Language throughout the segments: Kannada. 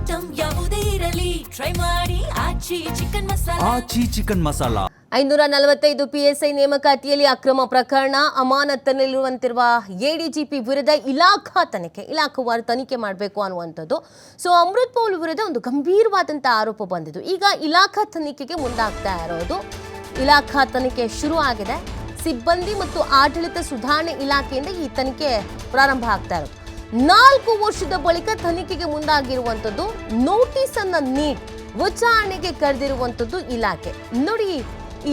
ಐಟಂ ಯಾವುದೇ ಇರಲಿ ಟ್ರೈ ಮಾಡಿ ಆಚಿ ಚಿಕನ್ ಮಸಾಲಾ 545 PSI ನೇಮಕಾತಿಯಲ್ಲಿ ಅಕ್ರಮ ಪ್ರಕರಣ ಅಮಾನತಿನಲ್ಲಿರುವಂತಿರುವ ಎಡಿಜಿಪಿ ವಿರುದ್ಧ ಇಲಾಖಾವಾರು ತನಿಖೆ ಮಾಡಬೇಕು ಅನ್ನುವಂಥದ್ದು. ಸೊ ಅಮೃತ್ ಪೌಲ್ ವಿರುದ್ಧ ಒಂದು ಗಂಭೀರವಾದಂಥ ಆರೋಪ ಬಂದಿದ್ದು. ಈಗ ಇಲಾಖಾ ತನಿಖೆಗೆ ಮುಂದಾಗ್ತಾ ಇರೋದು. ಇಲಾಖಾ ತನಿಖೆ ಶುರು ಆಗಿದೆ. ಸಿಬ್ಬಂದಿ ಮತ್ತು ಆಡಳಿತ ಸುಧಾರಣೆ ಇಲಾಖೆಯಿಂದ ಈ ತನಿಖೆ ಪ್ರಾರಂಭ ಆಗ್ತಾ ಇರೋದು. 4 ವರ್ಷದ ಬಳಿಕ ತನಿಖೆಗೆ ಮುಂದಾಗಿರುವಂಥದ್ದು. ನೋಟಿಸ್ ಅನ್ನ ನೀಡಿ ವಿಚಾರಣೆಗೆ ಕರೆದಿರುವಂಥದ್ದು ಇಲಾಖೆ. ನೋಡಿ,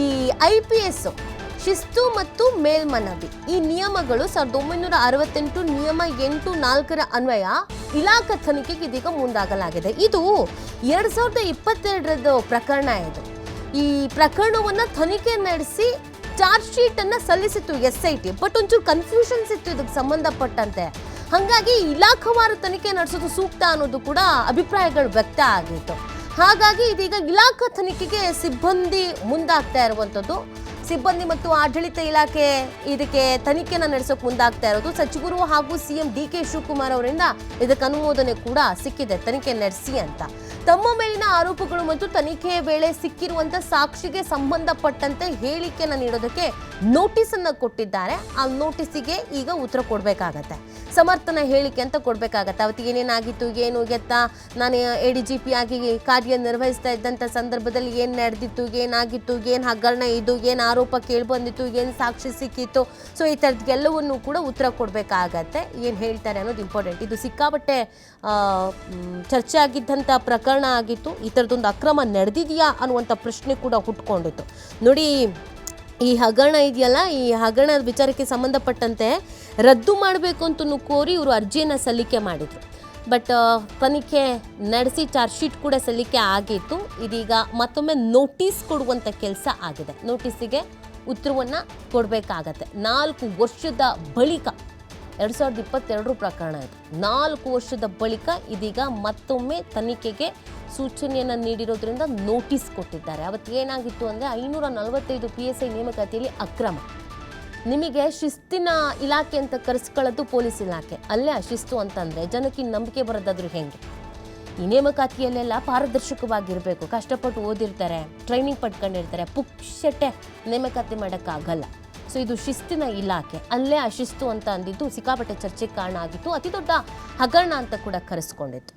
ಈ IPS ಶಿಸ್ತು ಮತ್ತು ಮೇಲ್ಮನವಿ ಈ ನಿಯಮಗಳು 1968 ನಿಯಮ 8(4) ಅನ್ವಯ ಇಲಾಖಾ ತನಿಖೆಗೆ ಇದೀಗ ಮುಂದಾಗಲಾಗಿದೆ. ಇದು 2022 ಪ್ರಕರಣ. ಇದು ಈ ಪ್ರಕರಣವನ್ನ ತನಿಖೆ ನಡೆಸಿ ಚಾರ್ಜ್ ಶೀಟ್ ಅನ್ನ ಸಲ್ಲಿಸಿತ್ತು SIT. ಬಟ್ ಒಂಚೂರು ಕನ್ಫ್ಯೂಷನ್ಸ್ ಇತ್ತು ಇದಕ್ಕೆ ಸಂಬಂಧಪಟ್ಟಂತೆ. ಹಾಗಾಗಿ ಇಲಾಖಾವಾರು ತನಿಖೆ ನಡೆಸೋದು ಸೂಕ್ತ ಅನ್ನೋದು ಕೂಡ ಅಭಿಪ್ರಾಯಗಳು ವ್ಯಕ್ತ ಆಗಿತ್ತು. ಹಾಗಾಗಿ ಇದೀಗ ಇಲಾಖಾ ತನಿಖೆಗೆ ಸಿಬ್ಬಂದಿ ಮುಂದಾಗ್ತಾ ಇರುವಂಥದ್ದು. ಸಿಬ್ಬಂದಿ ಮತ್ತು ಆಡಳಿತ ಇಲಾಖೆ ಇದಕ್ಕೆ ತನಿಖೆನ ನಡೆಸೋಕೆ ಮುಂದಾಗ್ತಾ ಇರೋದು. ಸಚಿವರು ಹಾಗೂ CM DK ಶಿವಕುಮಾರ್ ಅವರಿಂದ ಇದಕ್ಕೆ ಅನುಮೋದನೆ ಕೂಡ ಸಿಕ್ಕಿದೆ, ತನಿಖೆ ನಡೆಸಿ ಅಂತ. ತಮ್ಮ ಮೇಲಿನ ಆರೋಪಗಳು ಮತ್ತು ತನಿಖೆಯ ವೇಳೆ ಸಿಕ್ಕಿರುವಂಥ ಸಾಕ್ಷಿಗೆ ಸಂಬಂಧಪಟ್ಟಂತೆ ಹೇಳಿಕೆಯನ್ನು ನೀಡೋದಕ್ಕೆ ನೋಟಿಸ್ ಅನ್ನು ಕೊಟ್ಟಿದ್ದಾರೆ. ಆ ನೋಟಿಸಿಗೆ ಈಗ ಉತ್ತರ ಕೊಡಬೇಕಾಗತ್ತೆ. ಸಮರ್ಥನ ಹೇಳಿಕೆ ಅಂತ ಕೊಡಬೇಕಾಗತ್ತೆ. ಅವತ್ತು ಏನೇನಾಗಿತ್ತು, ಏನು ಎತ್ತ, ನಾನು ADGP ಆಗಿ ಕಾರ್ಯನಿರ್ವಹಿಸ್ತಾ ಇದ್ದಂಥ ಸಂದರ್ಭದಲ್ಲಿ ಏನು ನಡೆದಿತ್ತು, ಏನಾಗಿತ್ತು, ಏನು ಹಗರಣ ಇದು, ಏನು ಆರೋಪ ಕೇಳಿಬಂದಿತ್ತು, ಏನು ಸಾಕ್ಷಿ ಸಿಕ್ಕಿತ್ತು. ಸೊ ಈ ಥರದ್ದೆಲ್ಲವನ್ನೂ ಕೂಡ ಉತ್ತರ ಕೊಡಬೇಕಾಗತ್ತೆ. ಏನು ಹೇಳ್ತಾರೆ ಅನ್ನೋದು ಇಂಪಾರ್ಟೆಂಟ್. ಇದು ಸಿಕ್ಕಾಪಟ್ಟೆ ಚರ್ಚೆ ಆಗಿದ್ದಂಥ ಪ್ರಕರಣ ಆಗಿತ್ತು. ಈ ಥರದೊಂದು ಅಕ್ರಮ ನಡೆದಿದೆಯಾ ಅನ್ನುವಂಥ ಪ್ರಶ್ನೆ ಕೂಡ ಹುಟ್ಕೊಂಡಿತ್ತು. ನೋಡಿ, ಈ ಹಗರಣ ಇದೆಯಲ್ಲ, ಈ ಹಗರಣದ ವಿಚಾರಕ್ಕೆ ಸಂಬಂಧಪಟ್ಟಂತೆ ರದ್ದು ಮಾಡಬೇಕು ಅಂತಲೂ ಕೋರಿ ಇವರು ಅರ್ಜಿಯನ್ನು ಸಲ್ಲಿಕೆ ಮಾಡಿದರು. ಬಟ್ ತನಿಖೆ ನಡೆಸಿ ಚಾರ್ಜ್ ಶೀಟ್ ಕೂಡ ಸಲ್ಲಿಕೆ ಆಗಿತ್ತು. ಇದೀಗ ಮತ್ತೊಮ್ಮೆ ನೋಟಿಸ್ ಕೊಡುವಂಥ ಕೆಲಸ ಆಗಿದೆ. ನೋಟಿಸಿಗೆ ಉತ್ತರವನ್ನು ಕೊಡಬೇಕಾಗತ್ತೆ. 4 ವರ್ಷದ ಬಳಿಕ 2022 ಪ್ರಕರಣ ಇದು. 4 ವರ್ಷದ ಬಳಿಕ ಇದೀಗ ಮತ್ತೊಮ್ಮೆ ತನಿಖೆಗೆ ಸೂಚನೆಯನ್ನು ನೀಡಿರೋದ್ರಿಂದ ನೋಟಿಸ್ ಕೊಟ್ಟಿದ್ದಾರೆ. ಅವತ್ತು ಏನಾಗಿತ್ತು ಅಂದರೆ 545 PSI ನೇಮಕಾತಿಯಲ್ಲಿ ಅಕ್ರಮ. ನಿಮಗೆ ಶಿಸ್ತಿನ ಇಲಾಖೆ ಅಂತ ಕರೆಸ್ಕೊಳ್ಳೋದು ಪೊಲೀಸ್ ಇಲಾಖೆ. ಅಲ್ಲೇ ಅಶಿಸ್ತು ಅಂತಂದರೆ ಜನಕ್ಕೆ ನಂಬಿಕೆ ಬರೋದಾದ್ರೂ ಹೆಂಗೆ? ಈ ನೇಮಕಾತಿಯಲ್ಲೆಲ್ಲ ಪಾರದರ್ಶಕವಾಗಿರಬೇಕು. ಕಷ್ಟಪಟ್ಟು ಓದಿರ್ತಾರೆ, ಟ್ರೈನಿಂಗ್ ಪಡ್ಕೊಂಡಿರ್ತಾರೆ, ಪುಕ್ಷಟೆ ನೇಮಕಾತಿ ಮಾಡೋಕ್ಕಾಗಲ್ಲ. ಸೊ ಇದು ಶಿಸ್ತಿನ ಇಲಾಖೆ. ಅಲ್ಲೇ ಅಶಿಸ್ತು ಅಂತ ಅಂದಿದ್ದು ಸಿಕ್ಕಾಪಟ್ಟೆ ಚರ್ಚೆಗೆ ಕಾರಣ ಆಗಿತ್ತು. ಅತಿ ದೊಡ್ಡ ಹಗರಣ ಅಂತ ಕೂಡ ಕರೆಸ್ಕೊಂಡಿತ್ತು.